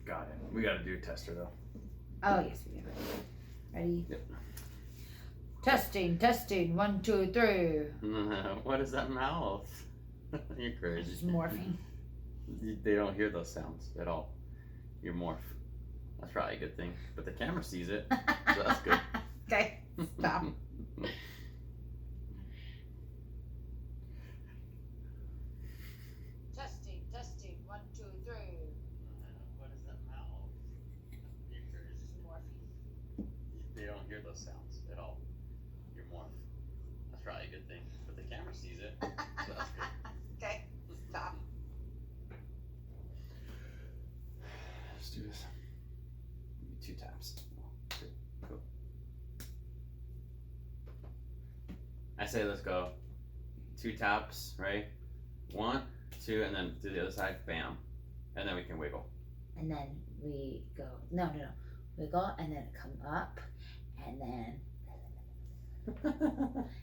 Got it. We got to do a tester though. Oh, yes, we do. Ready? Yep. Testing. 1, 2, 3. What is that mouth? You're crazy. Just morphing. They don't hear those sounds at all. You're morph. That's probably a good thing. But the camera sees it, so that's good. Okay, stop. Testing. 1, 2, 3. What is that mouth? You're crazy. Just morphing. They don't hear those sounds at all. You're morph. That's probably a good thing. But the camera sees it, so that's good. Okay, stop. Let's do this. 2 taps. Cool. I say let's go 2 taps, right? 1, 2, and then to the other side, bam. And then we can wiggle. And then we go, no. Wiggle, and then come up, and then,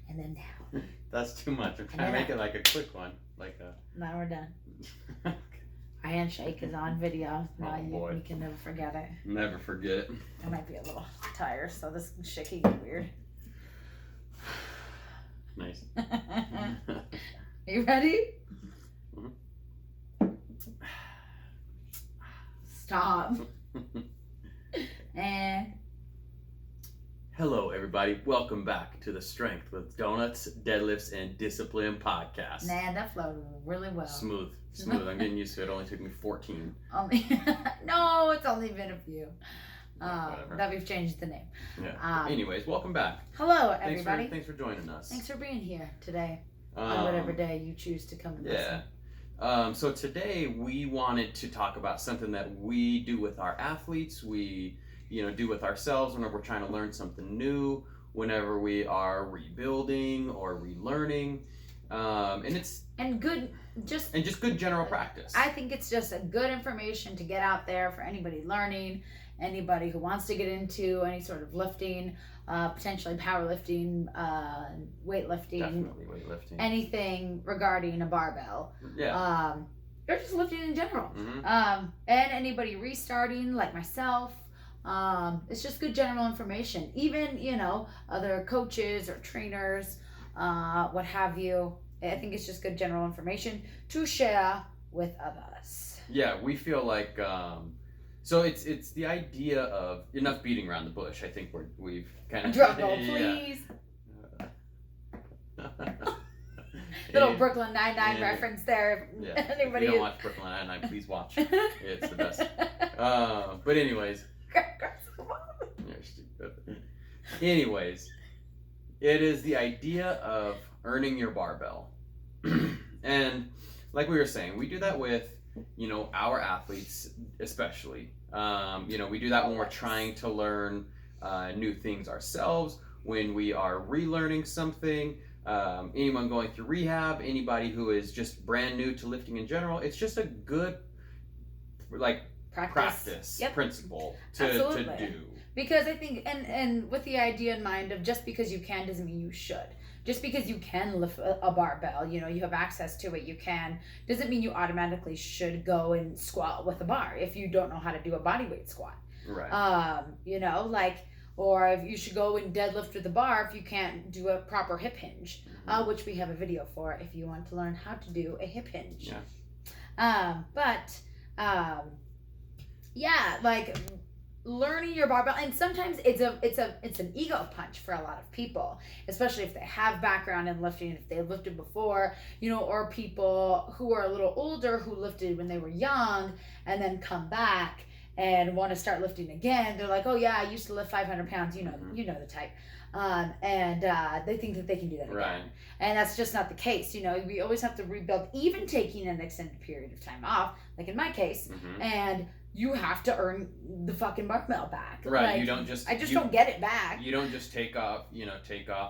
and then down. That's too much. I'm trying to make it like a quick one. Like a... Now we're done. Our handshake is on video. Now you can never forget it. Never forget it. I might be a little tired, so this shaking get weird. Nice. You ready? Mm-hmm. Stop. And hello, everybody. Welcome back to the Strength with Donuts, Deadlifts, and Discipline podcast. Man, that flowed really well. Smooth. I'm getting used to it. It only took me 14. No, it's only been a few. Whatever. That we've changed the name. Yeah. Anyways, welcome back. Hello, everybody. Thanks for joining us. Thanks for being here today. On whatever day you choose to come and listen. So today we wanted to talk about something that we do with our athletes. We, do with ourselves whenever we're trying to learn something new, whenever we are rebuilding or relearning, just good general practice. I think it's just a good information to get out there for anybody learning, anybody who wants to get into any sort of lifting, potentially powerlifting, weightlifting. Definitely weightlifting. Anything regarding a barbell. Yeah. Or just lifting in general. Mm-hmm. And anybody restarting like myself. It's just good general information. Even, other coaches or trainers, what have you. I think it's just good general information to share with others. Yeah, we feel like so it's the idea of enough beating around the bush. I think we've kind of drum roll, please. Little Brooklyn Nine-Nine reference there. Yeah. Anybody if you don't watch Brooklyn Nine-Nine, please watch. It's the best. But anyways. You're stupid. Anyways, it is the idea of earning your barbell. And like we were saying, we do that with, our athletes especially. We do that when we're trying to learn new things ourselves, when we are relearning something, anyone going through rehab, anybody who is just brand new to lifting in general. It's just a good, practice principle to do. Because I think, and with the idea in mind of just because you can doesn't mean you should. Just because you can lift a barbell, you have access to it, you can, doesn't mean you automatically should go and squat with a bar if you don't know how to do a bodyweight squat. Right. Or if you should go and deadlift with a bar if you can't do a proper hip hinge, which we have a video for if you want to learn how to do a hip hinge. Yeah. Learning your barbell, and sometimes it's an ego punch for a lot of people, especially if they have background in lifting, if they lifted before, or people who are a little older who lifted when they were young and then come back and want to start lifting again. They're like, oh yeah, I used to lift 500 pounds, you know the type. And they think that they can do that again. Right. And that's just not the case. We always have to rebuild, even taking an extended period of time off, like in my case, and you have to earn the fucking barbell back. Right. You don't just... I don't get it back. You don't just take off,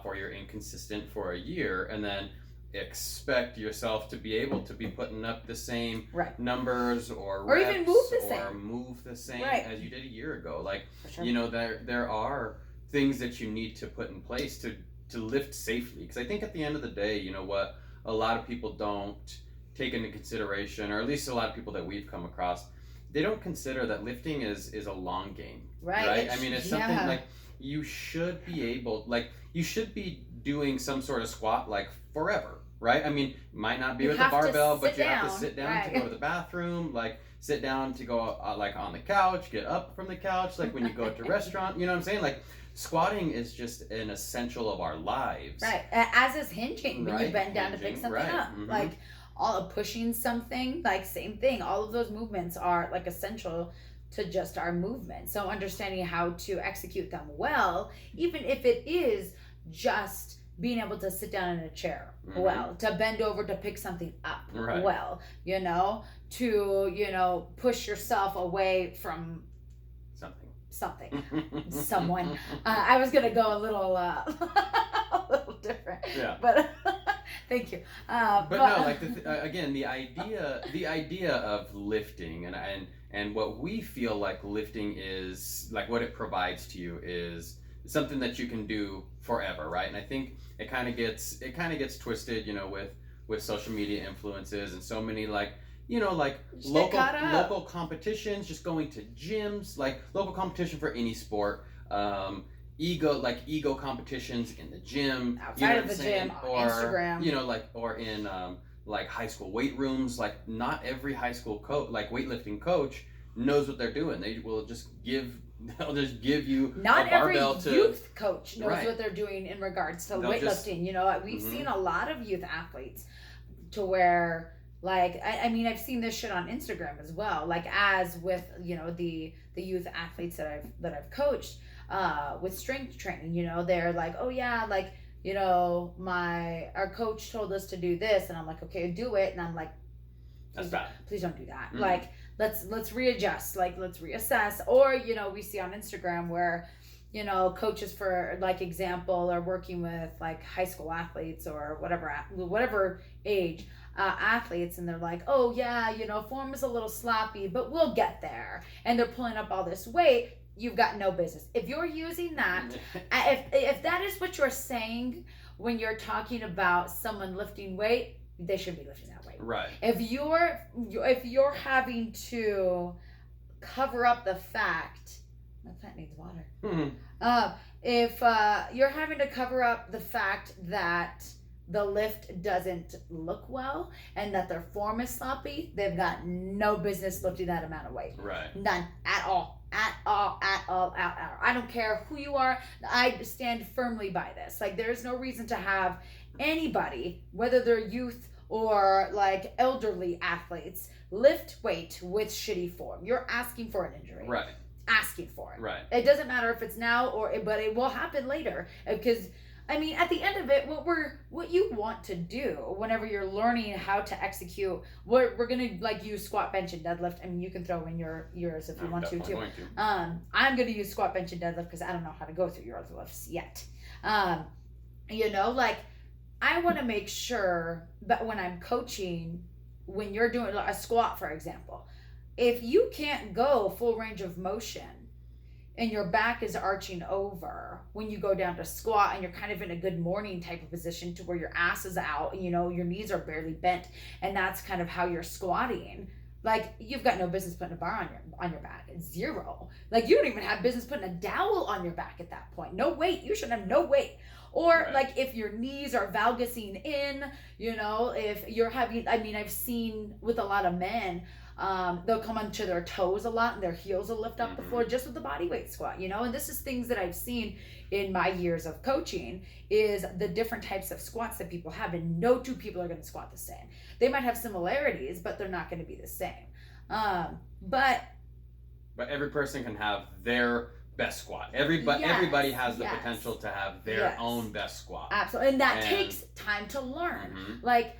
or you're inconsistent for a year and then expect yourself to be able to be putting up the same numbers or reps, even move the same as you did a year ago. For sure. There are things that you need to put in place to lift safely. Because I think at the end of the day, what a lot of people don't take into consideration, or at least a lot of people that we've come across, they don't consider that lifting is a long game, Right. I mean, it's something like you should be able, like you should be doing some sort of squat like forever, right? I mean, might not be You with the have to barbell, but sit you have down, to sit down right. to go to the bathroom, like sit down to go like on the couch, get up from the couch, like when you go to a restaurant, you know what I'm saying? Like squatting is just an essential of our lives. Right. As is hinging, when you Right, bend down to pick hinging, something right, up. mhm. Like all of pushing something, like same thing. All of those movements are like essential to just our movement. So understanding how to execute them well, even if it is just being able to sit down in a chair Mhm. well, to bend over to pick something up Right. well, you know, to, you know, push yourself away from something, someone. I was gonna go a little different, Yeah. but thank you. But no, like again, the idea of lifting and what we feel like lifting is, like what it provides to you is something that you can do forever, right? And I think it kind of gets twisted, you know, with social media influences and so many like, you know, like local competitions, just going to gyms, like local competition for any sport, ego competitions in the gym, outside of the gym, on Instagram, you know, like, or in like high school weight rooms. Like not every high school coach, like weightlifting coach, knows what they're doing. They'll just give you not a barbell every youth coach knows Right. what they're doing in regards to They'll weightlifting. You know, we've Mhm. seen a lot of youth athletes to where, like, I mean, I've seen this shit on Instagram as well. Like, as with, you know, the youth athletes that I've coached with strength training. You know, they're like, oh yeah, like, you know, our coach told us to do this, and I'm like, okay, do it, and I'm like, That's bad. Please don't do that. Mhm. Like, let's readjust. Like, let's reassess. Or, you know, we see on Instagram where, you know, coaches, for like example, are working with like high school athletes or whatever age athletes, and they're like, oh yeah, you know, form is a little sloppy, but we'll get there. And they're pulling up all this weight. You've got no business. If you're using that, if that is what you're saying when you're talking about someone lifting weight, they should be lifting that weight. Right. If you're having to cover up the fact, my plant needs water. Mhm. If you're having to cover up the fact that the lift doesn't look well and that their form is sloppy, they've got no business lifting that amount of weight. Right. None at all. I don't care who you are. I stand firmly by this. Like, there's no reason to have anybody, whether they're youth or like elderly athletes, lift weight with shitty form. You're asking for an injury. Right. Asking for it. Right. It doesn't matter if it's now but it will happen later, because I mean, at the end of it, what you want to do whenever you're learning how to execute, we're gonna like use squat, bench, and deadlift. I mean, you can throw in yours if you want to too. Going to. I'm gonna use squat, bench, and deadlift because I don't know how to go through your lifts yet. You know, like, I want to make sure that when I'm coaching, when you're doing a squat, for example, if you can't go full range of motion and your back is arching over when you go down to squat, and you're kind of in a good morning type of position to where your ass is out and, you know, your knees are barely bent, and that's kind of how you're squatting, like, you've got no business putting a bar on your back. It's zero. Like, you don't even have business putting a dowel on your back at that point. No weight. You should have no weight. Or Right. like, if your knees are valgusing in, you know, if you're having, I mean, I've seen with a lot of men, they'll come onto their toes a lot and their heels will lift up Mhm. the floor just with the body weight squat, you know. And this is things that I've seen in my years of coaching, is the different types of squats that people have, and no two people are going to squat the same. They might have similarities, but they're not going to be the same. But every person can have their best squat. Everybody has the yes. potential to have their Yes. own best squat. Absolutely. And that And- takes time to learn. Mhm. Like,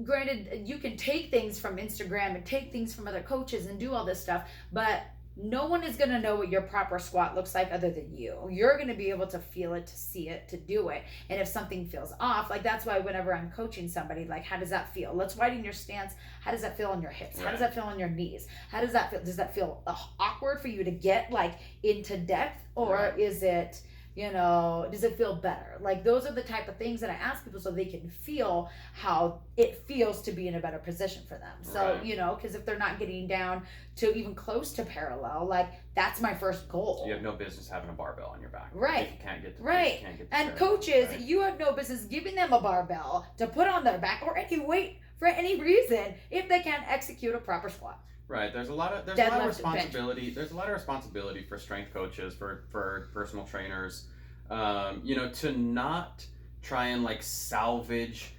granted, you can take things from Instagram and take things from other coaches and do all this stuff, but no one is going to know what your proper squat looks like other than you. You're going to be able to feel it, to see it, to do it. And if something feels off, like, that's why whenever I'm coaching somebody, like, how does that feel? Let's widen your stance. How does that feel on your hips? How does that feel on your knees? How does that feel? Does that feel awkward for you to get like into depth? Or Right. is it, does it feel better? Like, those are the type of things that I ask people so they can feel how it feels to be in a better position for them. So, because if they're not getting down to even close to parallel, like, that's my first goal. So you have no business having a barbell on your back. Right. If you can't get right. And coaches, you have no business giving them a barbell to put on their back or any weight for any reason if they can't execute a proper squat. Right. There's a lot of responsibility. Bench. There's a lot of responsibility for strength coaches, for personal trainers, to not try and like salvage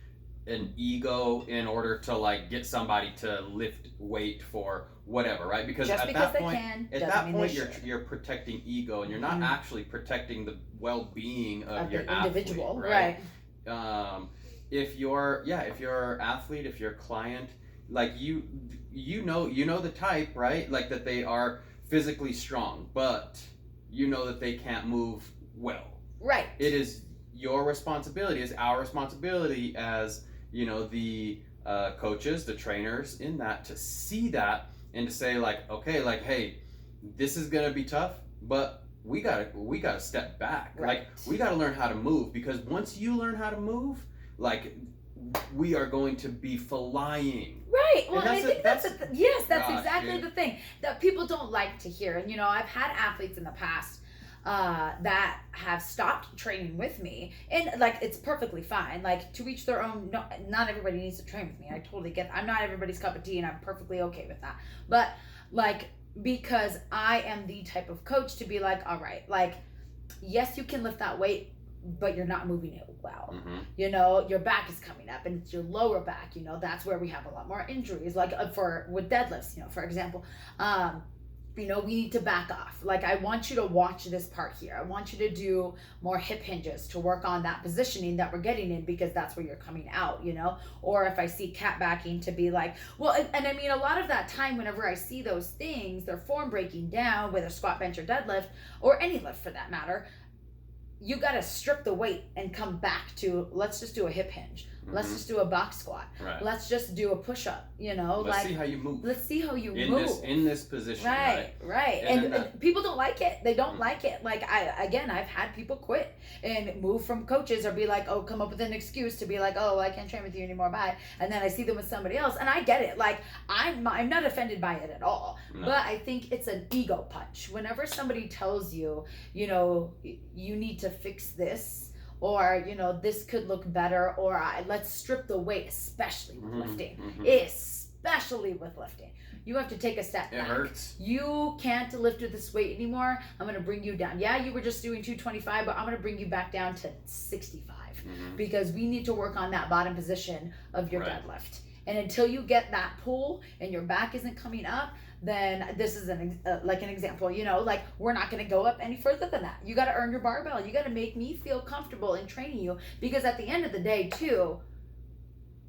an ego in order to like get somebody to lift weight for whatever, right? Because just at because that point you're protecting ego, and you're not actually protecting the well-being of your individual, athlete, right? If you're athlete, if you're client, like you know the type, right? Like that they are physically strong, but you know that they can't move well. Right. It is your responsibility, is our responsibility as, the coaches, the trainers in that, to see that and to say like, okay, like, hey, this is gonna be tough, but we gotta step back. Right. Like, we gotta learn how to move, because once you learn how to move, like, we are going to be flying. Right. Well, and I think that's exactly the thing that people don't like to hear. And I've had athletes in the past that have stopped training with me, and like, it's perfectly fine. Like, to each their own. No, not everybody needs to train with me. I totally get that. I'm not everybody's cup of tea, and I'm perfectly okay with that. But like, because I am the type of coach to be like, all right, like, yes, you can lift that weight, but you're not moving it well. Your back is coming up, and it's your lower back. That's where we have a lot more injuries. Like with deadlifts, for example, we need to back off. Like, I want you to watch this part here. I want you to do more hip hinges to work on that positioning that we're getting in, because that's where you're coming out, Or if I see cat backing, to be like, well, and I mean, a lot of that time, whenever I see those things, they're form breaking down, whether squat, bench, or deadlift, or any lift for that matter. You got to strip the weight and come back to, let's just do a hip hinge. Let's just do a box squat. Right. Let's just do a push-up, Let's see how you move. Let's see how you move. In this position, right. And people don't like it. They don't like it. Like, I've had people quit and move from coaches, or be like, oh, come up with an excuse to be like, oh, I can't train with you anymore, bye. And then I see them with somebody else, and I get it. Like, I'm not offended by it at all. No. But I think it's an ego punch. Whenever somebody tells you, you need to fix this, or this could look better, or let's strip the weight, especially with lifting. Especially with lifting, you have to take a step back. It hurts. You can't lift with this weight anymore. I'm going to bring you down. Yeah, you were just doing 225, but I'm going to bring you back down to 65, because we need to work on that bottom position of your deadlift. And until you get that pull and your back isn't coming up, then this is an example, like, we're not going to go up any further than that. You got to earn your barbell. You got to make me feel comfortable in training you, because at the end of the day, too,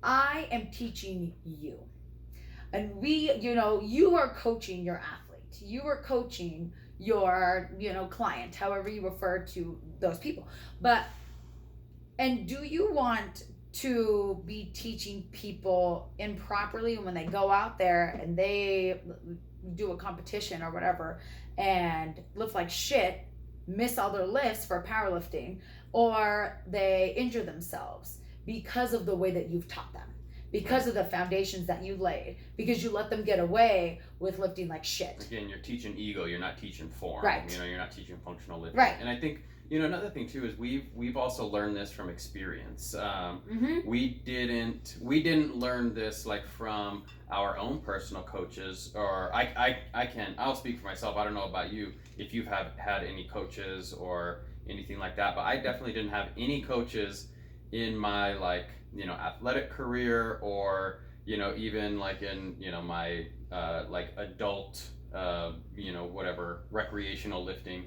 I am teaching you. And you are coaching your athlete. You are coaching your, client, however you refer to those people. And do you want to be teaching people improperly when they go out there and they do a competition or whatever and lift like shit, miss all their lifts for powerlifting, or they injure themselves because of the way that you've taught them, because of the foundations that you laid, because you let them get away with lifting like shit? Again, you're teaching ego, you're not teaching form. Right. You're not teaching functional lifting. Right. And I think another thing too is we've also learned this from experience. We didn't learn this like from our own personal coaches, or I'll speak for myself. I don't know about you, if you've had any coaches or anything like that, but I definitely didn't have any coaches in my athletic career, or even like in my adult whatever recreational lifting.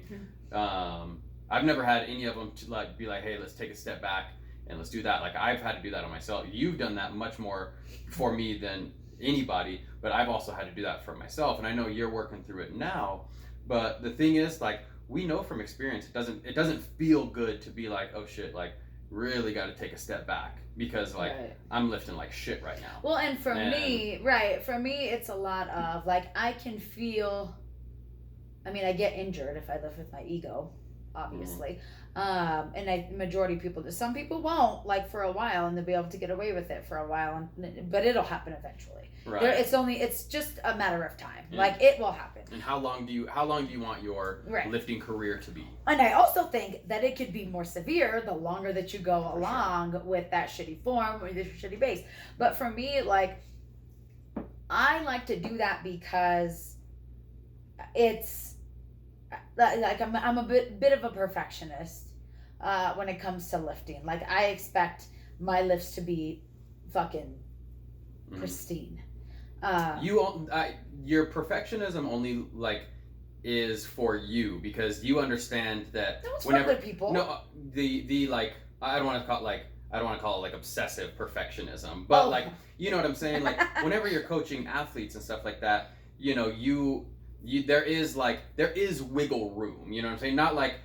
I've never had any of them to be like, hey, let's take a step back and let's do that. Like, I've had to do that on myself. You've done that much more for me than anybody, but I've also had to do that for myself. And I know you're working through it now, but the thing is, like, we know from experience, it doesn't feel good to be like, oh shit, like, really got to take a step back, because I'm lifting like shit right now. Well, and for me, it's a lot of like, I can feel, I get injured if I lift with my ego. obviously. And majority of people do. Some people won't, like, for a while, and they'll be able to get away with it for a while, but it'll happen eventually. Right. It's just a matter of time. Like, it will happen. And how long do you want your lifting career to be? And I also think that it could be more severe the longer that you go along with that shitty form or this shitty base. But for me, like, I like to do that because it's like I'm a bit of a perfectionist when it comes to lifting. Like, I expect my lifts to be fucking pristine. Your perfectionism only, like, is for you because you understand that whenever other people. No, the like, I don't want to call it like obsessive perfectionism, but like, you know what I'm saying? Like, whenever you're coaching athletes and stuff like that, you know, there is wiggle room, you know what I'm saying? Not like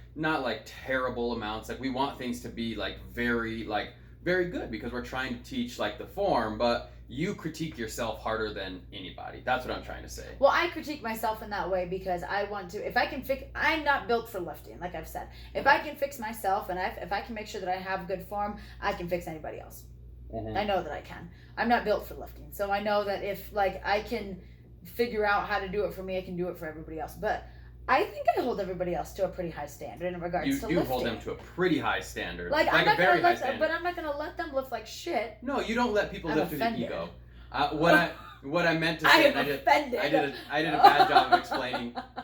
terrible amounts. Like, we want things to be like very good because we're trying to teach like the form, but you critique yourself harder than anybody. That's what I'm trying to say. Well, I critique myself in that way because I want to, if I can I'm not built for lifting, like I've said. If I can fix myself and if I can make sure that I have good form, I can fix anybody else. I know that I can. I'm not built for lifting. So I know that if, like, I can figure out how to do it for me, I can do it for everybody else. But I think I hold everybody else to a pretty high standard in regards to lifting. You do hold them to a pretty high standard. Like I'm not gonna let them, but I'm not gonna let them lift like shit. No, you don't let people lift with your ego. What I meant to say, I did a bad job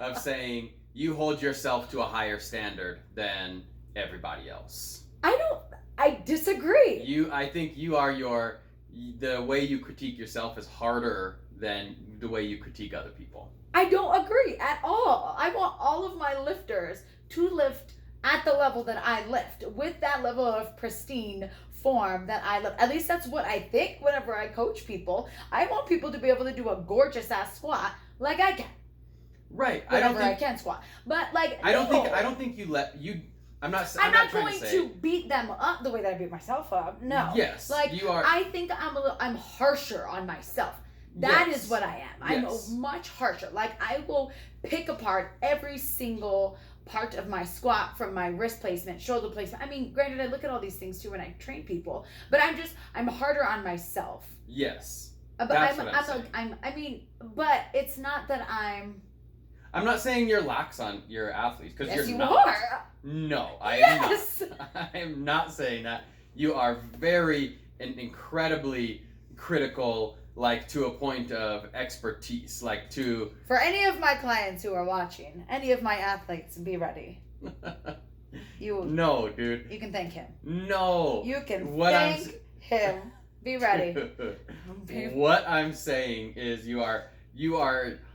of saying you hold yourself to a higher standard than everybody else. I disagree. I think the way you critique yourself is harder than the way you critique other people. I don't agree at all. I want all of my lifters to lift at the level that I lift, with that level of pristine form that I lift. At least that's what I think whenever I coach people. I want people to be able to do a gorgeous ass squat like I can. Right. I can squat. But like I don't think you let you I'm not going to beat them up the way that I beat myself up. No. Yes. Like, you are. I think I'm harsher on myself. That is what I am. Yes. I'm much harsher. Like, I will pick apart every single part of my squat, from my wrist placement, shoulder placement. I mean, granted, I look at all these things too when I train people, but I'm harder on myself. Yes. But but it's not that I'm not saying you're lax on your athletes, because yes, you're you not. Are. No, I yes. am not. I am not saying that. You are very and incredibly critical, like, to a point of expertise, like, to... For any of my clients who are watching, any of my athletes, be ready. No, dude. You can thank him. No. You can thank him. Be ready. What I'm saying is you are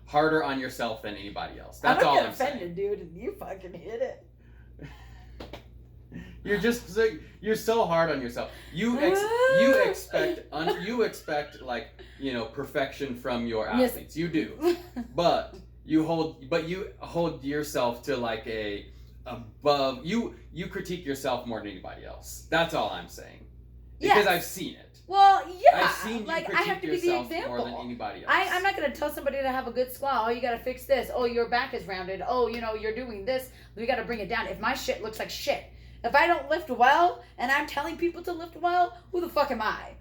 harder on yourself than anybody else. That's all I'm saying. I'm offended, dude, and you fucking hit it. You're so hard on yourself. You expect like, you know, perfection from your athletes. Yes. You do, but you hold yourself to like above. You critique yourself more than anybody else. That's all I'm saying. Because I've seen it. Well, yeah. I've seen you critique I have to be the example more than anybody else. I'm not going to tell somebody to have a good squat. Oh, you got to fix this. Oh, your back is rounded. Oh, you know, you're doing this. We got to bring it down. If my shit looks like shit, if I don't lift well and I'm telling people to lift well, who the fuck am I?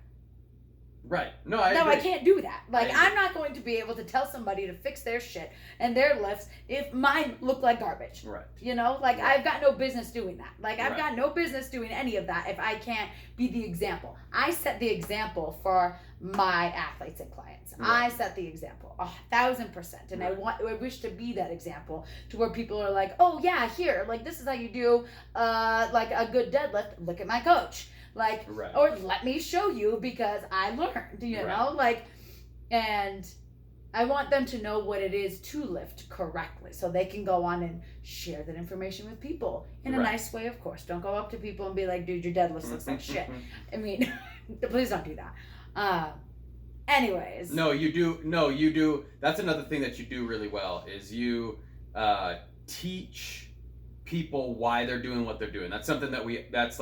Right. No, I agree. I can't do that. Like, I'm not going to be able to tell somebody to fix their shit and their lifts if mine look like garbage. Right. You know, like, I've got no business doing that. Like, I've got no business doing any of that if I can't be the example. I set the example for my athletes and clients. Right. I set the example 1,000%. And I wish to be that example to where people are like, oh yeah, here, like, this is how you do like a good deadlift. Look at my coach. Like, right. Or let me show you because I learned, you know, like, and I want them to know what it is to lift correctly so they can go on and share that information with people in a nice way, of course. Don't go up to people and be like, dude, your deadlift looks like shit. I mean, please don't do that. Anyways. No, you do. That's another thing that you do really well is you teach people why they're doing what they're doing. That's something that that's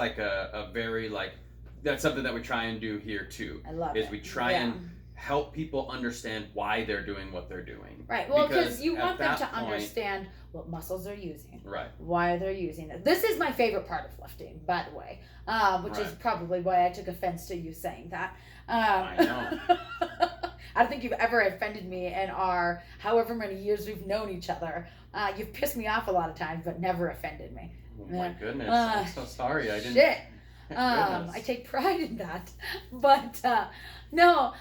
something that we try and do here too. I love it. We try and help people understand why they're doing what they're doing. Right. Well, because you at want them that to point- understand what muscles they're using, Right. why they're using it. This is my favorite part of lifting, by the way, which is Right. probably why I took offense to you saying that. I know. I don't think you've ever offended me in our however many years we've known each other. You've pissed me off a lot of times, but never offended me. Oh my goodness. I'm so sorry. I didn't. Shit. Goodness. I take pride in that. But no,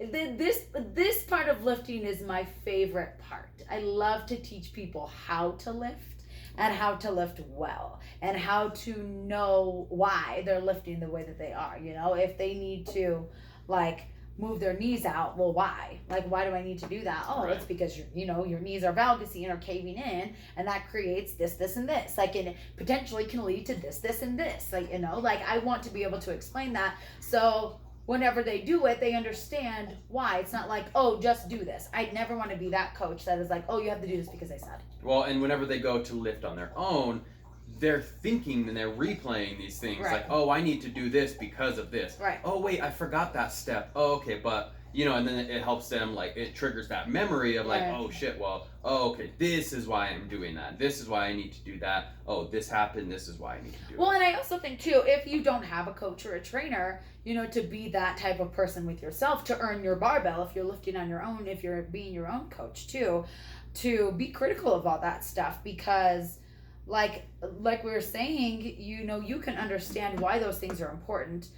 this part of lifting is my favorite part. I love to teach people how to lift and how to lift well and how to know why they're lifting the way that they are. You know, if they need to like move their knees out, well, why? Like, why do I need to do that? Oh, Right. it's because your knees are valgusing or caving in, and that creates this, this, and this. Like, and it potentially can lead to this, this, and this. Like, like I want to be able to explain that. So whenever they do it, they understand why. It's not like, oh, just do this. I never want to be that coach that is like, oh, you have to do this because I said. Well, and whenever they go to lift on their own, they're thinking and they're replaying these things. Right. Like, oh, I need to do this because of this. Right. Oh, wait, I forgot that step. Oh, okay, but, and then it helps them, like, it triggers that memory of, like, Right. oh, shit, well, oh, okay, this is why I'm doing that. This is why I need to do that. Oh, this happened. This is why I need to do Well, it. and I also think, too, if you don't have a coach or a trainer, to be that type of person with yourself, to earn your barbell, if you're lifting on your own, if you're being your own coach, too, to be critical of all that stuff, because like we were saying, you can understand why those things are important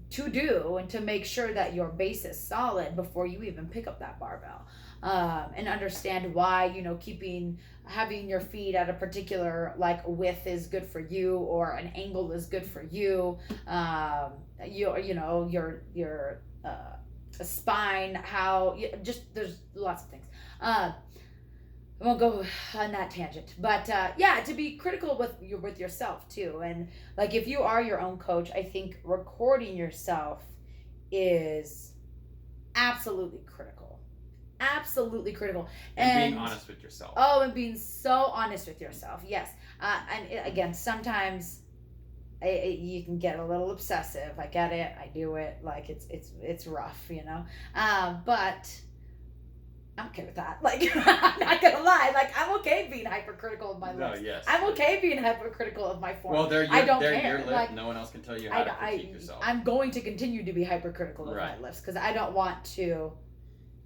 to do and to make sure that your base is solid before you even pick up that barbell, and understand why having your feet at a particular like width is good for you, or an angle is good for you, your spine, how there's lots of things. I won't go on that tangent, but to be critical with yourself too, and like if you are your own coach, I think recording yourself is absolutely critical, And being honest with yourself. Oh, and being so honest with yourself, yes. Again, sometimes you can get a little obsessive. I get it. I do it. Like it's rough, but I'm okay with that. Like, I'm not gonna lie. Like, I'm okay being hypercritical of my lifts. Yes. I'm okay being hypercritical of my form. Well, they're I don't your care. lift. Like, No one else can tell you how to critique yourself. I'm going to continue to be hypercritical of Right. my lifts because I don't want to.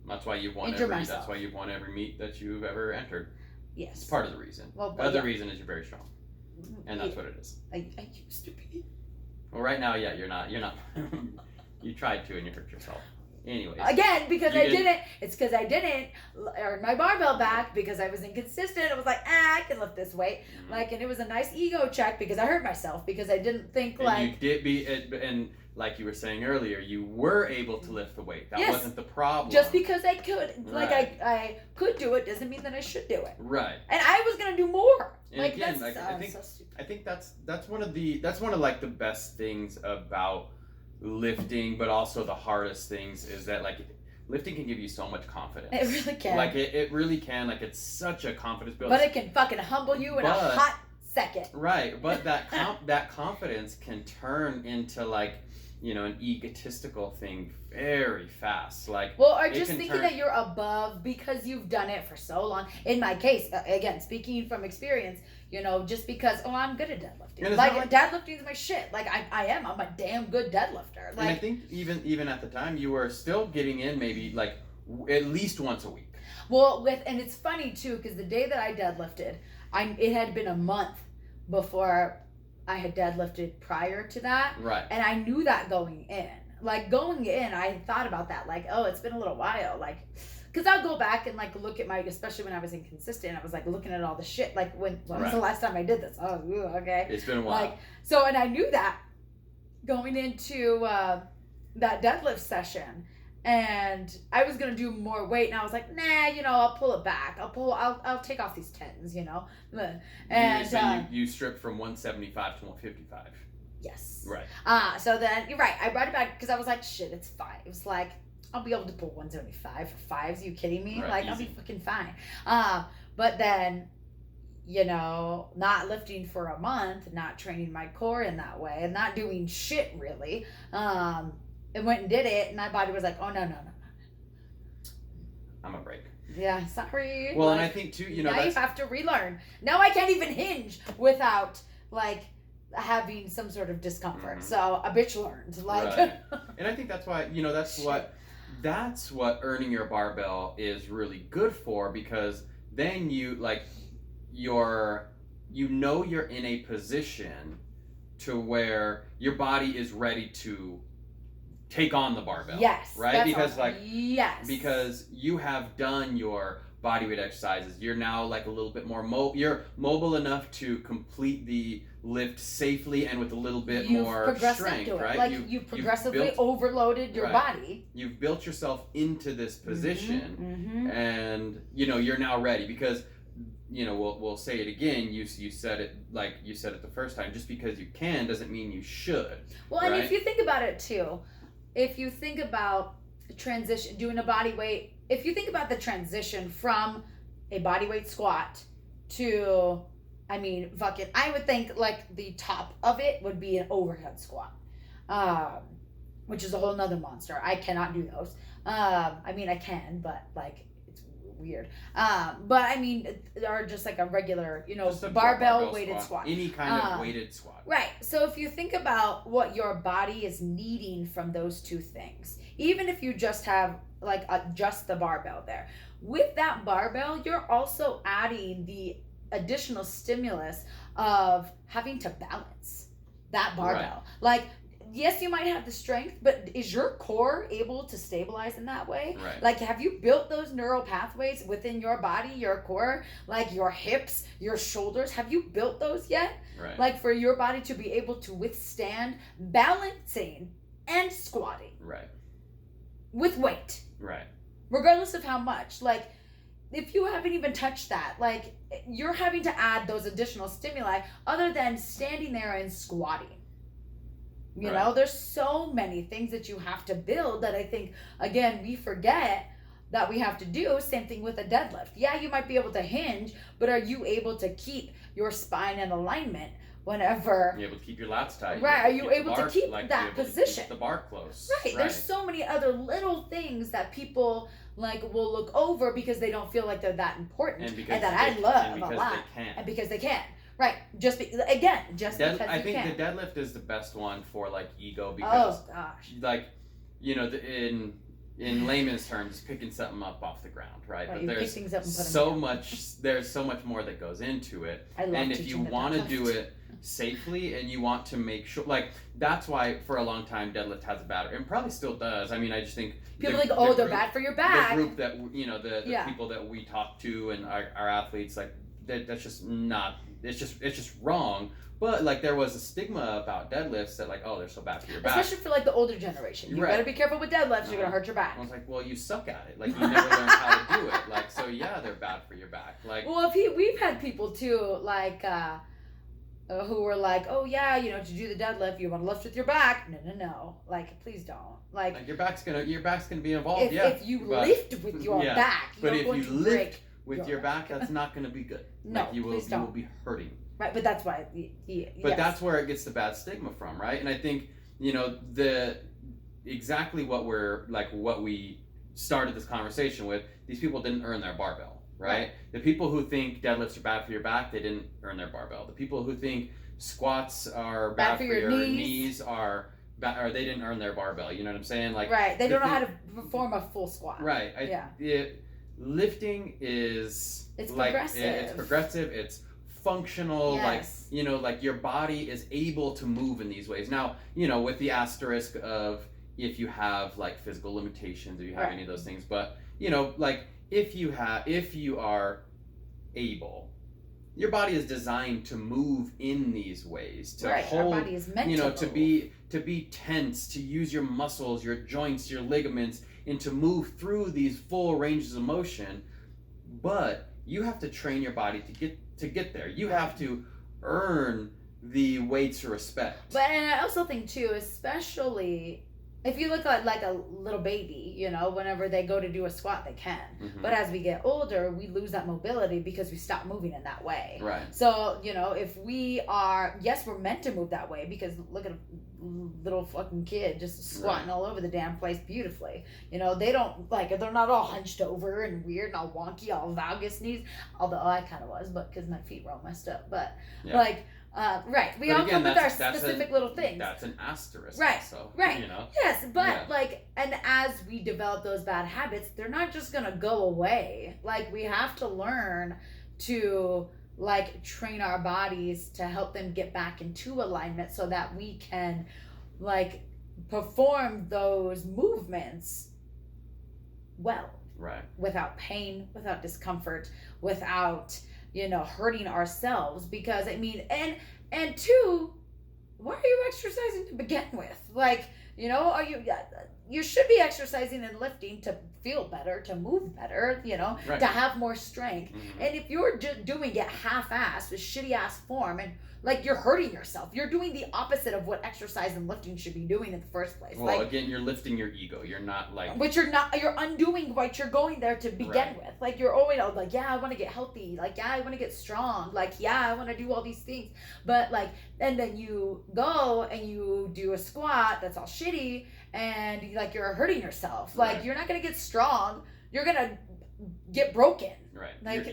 That's why you've won injure myself. That's why you've won every meet that you've ever entered. Yes. It's part of the reason. Well, the other reason is you're very strong, and that's yeah. what it is. I used to be. Well, right now, yeah, you're not. You tried to, and you hurt yourself. Anyways. Again, because You I didn't- didn't. It's because I didn't earn my barbell back because I was inconsistent. I was like, I can lift this weight. Mhm. Like, and it was a nice ego check because I hurt myself because I didn't think And like. you did and like you were saying earlier, you were able to lift the weight. That Yes. wasn't the problem. Just because I could, like Right. I could do it doesn't mean that I should do it. Right. And I was gonna do more. And Like again, that's like, I think- so stupid. I think that's one of like the best things about lifting, but also the hardest things is that like lifting can give you so much confidence. It really can. Like it really can. Like it's such a confidence builder. But it can fucking humble you in a But- hot second. Right, but that confidence can turn into like an egotistical thing very fast. Like Well, or it just can thinking turn- that you're above because you've done it for so long. In my case, again, speaking from experience, just because I'm good at deadlifting. And it's Like not like- deadlifting is my shit. Like I am. I'm a damn good deadlifter. And I Like think even at the time you were still getting in maybe like at least once a week. and it's funny too because the day that I deadlifted, it had been a month before I had deadlifted prior to that. Right. And I knew that going in. Like going in, I thought about that. Like, oh, it's been a little while. Like, because I'll go back and like look at especially when I was inconsistent, I was like looking at all the shit. Like when was Right. the last time I did this? Oh, ooh, okay. It's been a while. Like and I knew that going into that deadlift session. And I was gonna do more weight, and I was like, nah, I'll pull it back. I'll take off these 10s, And you stripped from 175 to 155. yes. Right. So then you're right. I brought it back because I was like, shit, it's fine. It was like, I'll be able to pull 175 for fives. Are you kidding me? Right, Like, I'll easy. be fucking fine. But then, not lifting for a month, not training my core in that way, and not doing shit really. and went and did it, and my body was like, oh, no. I'm a break. Yeah, sorry. Well, and I think too, you know, now you have to relearn. Now I can't even hinge without like having some sort of discomfort. So a bitch learned. Like, right. And I think that's why, you know, that's what earning your barbell is really good for, because then you're in a position to where your body is ready to take on the barbell. Yes. Right? Because yes. because you have done your bodyweight exercises. You're now like a little bit more you're mobile enough to complete the lift safely and with a little bit more strength, right? Like you've progressively overloaded your body. You've built yourself into this position, and you know you're now ready, because you know we'll say it again. You said it like you said it the first time. Just because you can doesn't mean you should. Well, right? And if you think about it too, if you think about transition, doing a body weight, if you think about the transition from a body weight squat to, I mean, I would think like the top of it would be an overhead squat, which is a whole nother monster. I cannot do those. I mean, I can, but like it's weird. But I mean, or just like a regular, you know, barbell weighted squat. Any kind of weighted squat. Right. So if you think about what your body is needing from those two things, even if you just have like just the barbell there, with that barbell, you're also adding the additional stimulus of having to balance that barbell. Right. Like, yes, you might have the strength, but is your core able to stabilize in that way? Right. Like, have you built those neural pathways within your body, your core, like your hips, your shoulders? Have you built those yet? Right. Like for your body to be able to withstand balancing and squatting. Right. With weight. Right. Regardless of how much. Like, if you haven't even touched that, like, you're having to add those additional stimuli other than standing there and squatting. You know, there's so many things that you have to build that I think, again, we forget that we have to do. Same thing with a deadlift. Yeah, you might be able to hinge, but are you able to keep your spine in alignment whenever... You're able to keep your lats tight. Right, are you able to keep that position? Keep the bar close. Right, there's so many other little things that people like will look over because they don't feel like they're that important, and that I love a lot. And because they can. Right, just because I you think can. the deadlift is the best one for like ego, because like, you know, in layman's terms, picking something up off the ground, right? But there's so much more that goes into it. And if you want to do it safely and you want to make sure, like, that's why for a long time deadlift has a bad, and probably still does. I mean, I just think people they're bad for your back. The group that, you know, the people that we talk to and our athletes, like, that's just not. It's just wrong. But like there was a stigma about deadlifts that like, oh, they're so bad for your back. Especially for like the older generation. You better be careful with deadlifts, you're gonna hurt your back. I was like, well, you suck at it. Like you never learned how to do it. Like, so yeah, they're bad for your back. Like, well, we've had people too, like who were like, oh yeah, you know, to do the deadlift, you want to lift with your back. No. Like, please don't. Like your back's gonna be involved. If you lift with your back, but if you lift with your back, that's not going to be good. No, like you will be hurting. Right, but that's why. That's where it gets the bad stigma from, right? And I think, you know, exactly what we started this conversation with. These people didn't earn their barbell, right? The people who think deadlifts are bad for your back, they didn't earn their barbell. The people who think squats are bad for your knees are. Or they didn't earn their barbell. You know what I'm saying? Like, right, they don't know how to perform a full squat. Right. Lifting is progressive. It's progressive. It's functional. Yes. Like, you know, like your body is able to move in these ways. Now, you know, with the asterisk of if you have like physical limitations or you have any of those things, but you know, like if you are able, your body is designed to move in these ways, to hold, our body is meant to be tense, to use your muscles, your joints, your ligaments, and to move through these full ranges of motion. But you have to train your body to get there. You have to earn the weights respect. But and I also think too, especially if you look at like a little baby, you know, whenever they go to do a squat, they can. Mm-hmm. But as we get older, we lose that mobility because we stop moving in that way. Right. So, you know, if we are, yes, we're meant to move that way because look at a little fucking kid just squatting all over the damn place beautifully. You know, they don't, like, they're not all hunched over and weird and all wonky, all valgus knees. Although I kind of was, but because my feet were all messed up. But, like, right. We all come with our specific little things. That's an asterisk. Right. So, right. You know? Yes, but like, and as we develop those bad habits, they're not just going to go away. Like, we have to learn to like train our bodies to help them get back into alignment so that we can like perform those movements well. Right. Without pain, without discomfort, without, you know, hurting ourselves. Because I mean, and two, why are you exercising to begin with? Like, you know, you should be exercising and lifting to feel better, to move better, you know, to have more strength. Mm-hmm. And if you're doing it half-assed with shitty-ass form and like you're hurting yourself, you're doing the opposite of what exercise and lifting should be doing in the first place. Well, like, again, you're lifting your ego. You're not like... But you're undoing what you're going there to begin with. Like, you're always like, yeah, I want to get healthy. Like, yeah, I want to get strong. Like, yeah, I want to do all these things. But like, and then you go and you do a squat that's all shitty and like you're hurting yourself. Like, you're not going to get strong. You're going to get broken. Right. Like,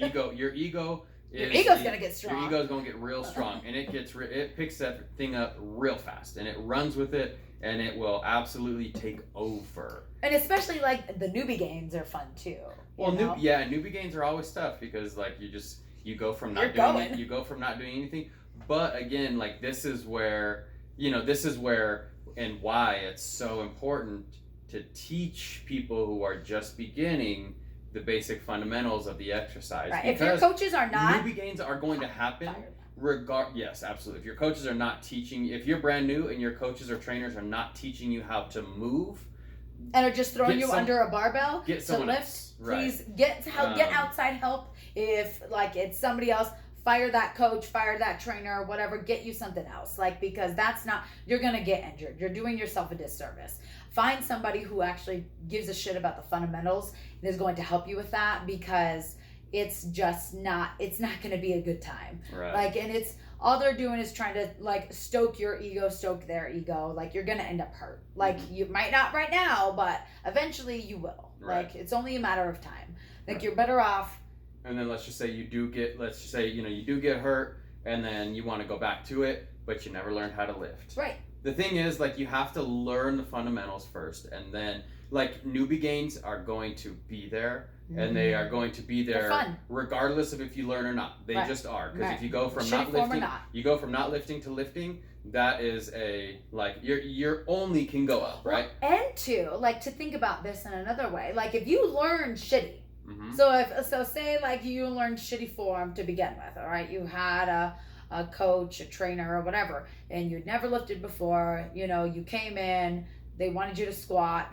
your ego's gonna get strong. Your ego's gonna get real strong, and it picks that thing up real fast, and it runs with it, and it will absolutely take over. And especially like the newbie gains are fun too. Well, newbie gains are always tough because like you go from not doing anything. But again, like this is where and why it's so important to teach people who are just beginning the basic fundamentals of the exercise. Right. If your coaches are not, newbie gains are going to happen. Yes, absolutely. If your coaches are not teaching, if you're brand new and your coaches or trainers are not teaching you how to move, and are just throwing you under a barbell to lift, please get outside help. If like it's somebody else, fire that coach, fire that trainer, whatever. Get you something else, like, because you're gonna get injured. You're doing yourself a disservice. Find somebody who actually gives a shit about the fundamentals and is going to help you with that, because it's not going to be a good time. Right. Like, and it's all they're doing is trying to like stoke your ego, stoke their ego. Like, you're going to end up hurt. Like, you might not right now, but eventually you will. Right. Like, it's only a matter of time. Like, you're better off. And then let's just say you do get hurt, and then you want to go back to it, but you never learned how to lift. Right. The thing is, like, you have to learn the fundamentals first, and then, like, newbie gains are going to be there, and they are going to be there regardless of if you learn or not. They just are, because if you go from not lifting to lifting, that is you're only can go up, right? And to think about this in another way, like, if you learn shitty, so say like you learned shitty form to begin with, all right, you had a coach, a trainer, or whatever, and you'd never lifted before, you know, you came in, they wanted you to squat,